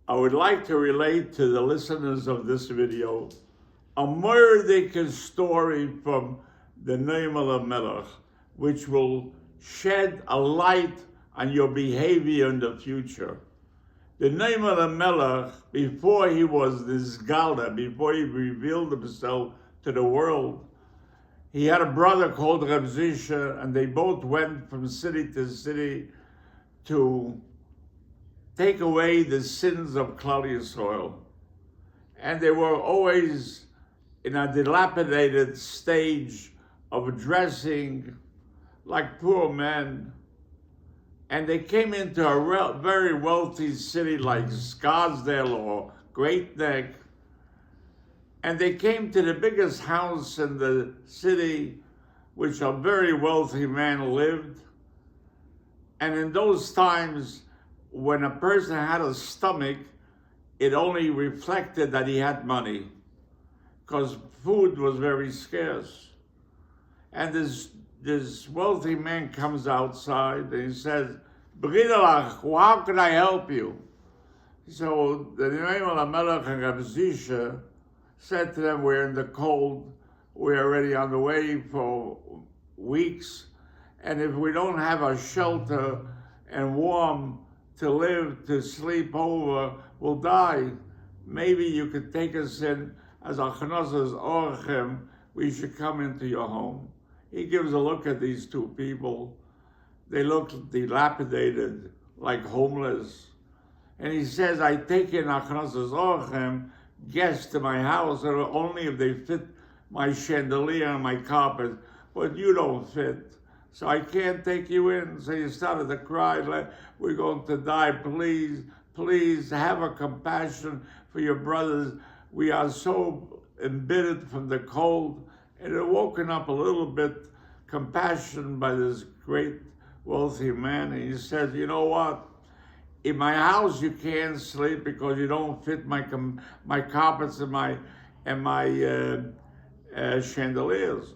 I would like to relate to the listeners of this video a Mordecai story from the Noam Elimelech, which will shed a light on your behavior in the future. The Noam Elimelech, before he was this Galda, before he revealed himself to the world, he had a brother called Reb Zisha, and they both went from city to city to take away the sins of Klal Yisrael. And they were always in a dilapidated stage of dressing like poor men. And they came into a very wealthy city like Scottsdale or Great Neck. And they came to the biggest house in the city, which a very wealthy man lived. And in those times, when a person had a stomach, it only reflected that he had money, because food was very scarce. And this wealthy man comes outside and he says, "B'ridalach, how can I help you?" So the Noam Elimelech and Reb Zisha said to them, "We're in the cold, we're already on the way for weeks, and if we don't have a shelter and warm to live, to sleep over, we'll die. Maybe you could take us in as Achnazas Orchem, we should come into your home." He gives a look at these two people. They look dilapidated, like homeless. And he says, "I take in Achnazas Orchem guests to my house, only if they fit my chandelier and my carpet, but you don't fit. So I can't take you in." So he started to cry, like, "We're going to die. Please, please have a compassion for your brothers. We are so embittered from the cold." And it woken up a little bit compassion by this great wealthy man. And he said, "You know what? In my house you can't sleep because you don't fit my carpets and my chandeliers.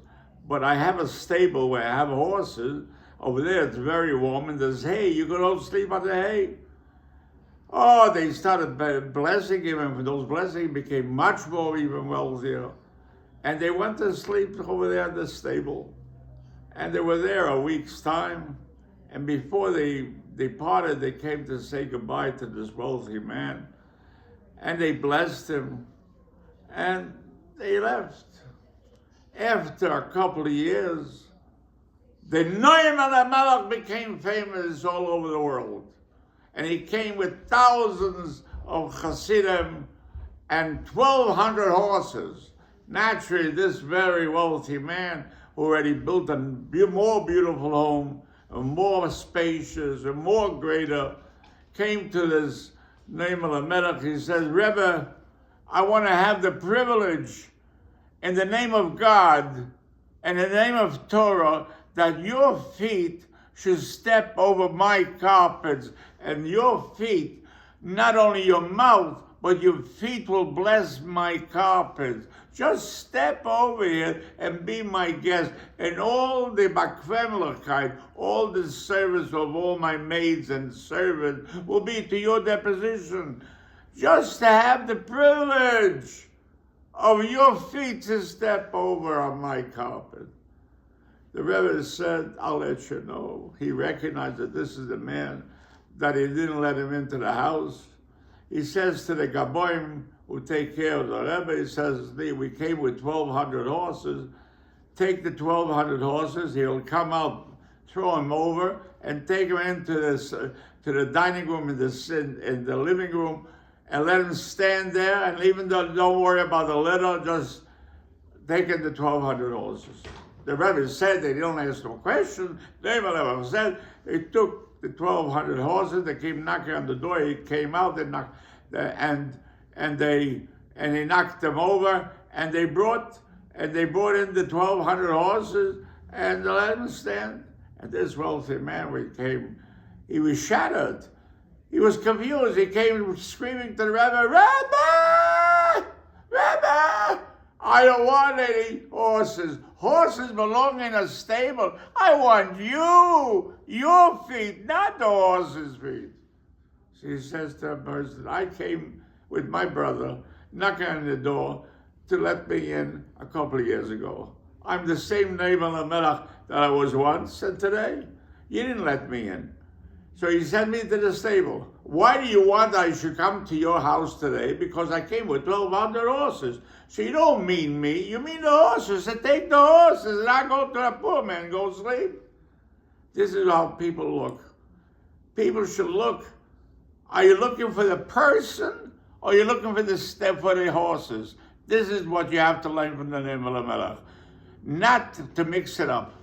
But I have a stable where I have horses. Over there it's very warm and there's hay. You can all sleep on the hay." Oh, they started blessing him, and from those blessings he became much more even wealthier. And they went to sleep over there in the stable. And they were there a week's time. And before they departed, they came to say goodbye to this wealthy man. And they blessed him. And they left. After a couple of years, the Noam Elimelech became famous all over the world. And he came with thousands of Hasidim and 1,200 horses. Naturally, this very wealthy man who already built a more beautiful home, and more spacious, and more greater, came to this Noam Elimelech. He says, "Rebbe, I want to have the privilege in the name of God and in the name of Torah that your feet should step over my carpets, and your feet, not only your mouth, but your feet will bless my carpets. Just step over here and be my guest, and all the bakvemlichkeit, all the service of all my maids and servants will be to your deposition. Just to have the privilege of your feet to step over on my carpet." The Rebbe said, "I'll let you know." He recognized that this is the man, that he didn't let him into the house. He says to the Gaboim who take care of the Rebbe, he says, "We came with 1,200 horses. Take the 1,200 horses. He'll come out, throw him over, and take him into this to the dining room in the living room, and let him stand there. And even though don't worry about the litter, just take in the 1,200 horses." The Rebbe said they don't ask no questions. They said they took the 1,200 horses. They came knocking on the door. He came out and knocked, and he knocked them over. And they brought in the 1,200 horses and they let him stand. And this wealthy man he was shattered. He was confused. He came screaming to the Rebbe, "Rebbe! Rebbe! I don't want any horses. Horses belong in a stable. I want you, your feet, not the horse's feet." She says to the person, I came with my brother knocking on the door to let me in a couple of years ago. I'm the same Nevel HaMelech that I was once and today. You didn't let me in. So he sent me to the stable. Why do you want I should come to your house today? Because I came with 1,200 horses. So you don't mean me, you mean the horses. So take the horses and I go to the poor man and go sleep. This is how people look. People should look. Are you looking for the person or are you looking for the horses? This is what you have to learn from the Nevel HaMelech. Not to mix it up.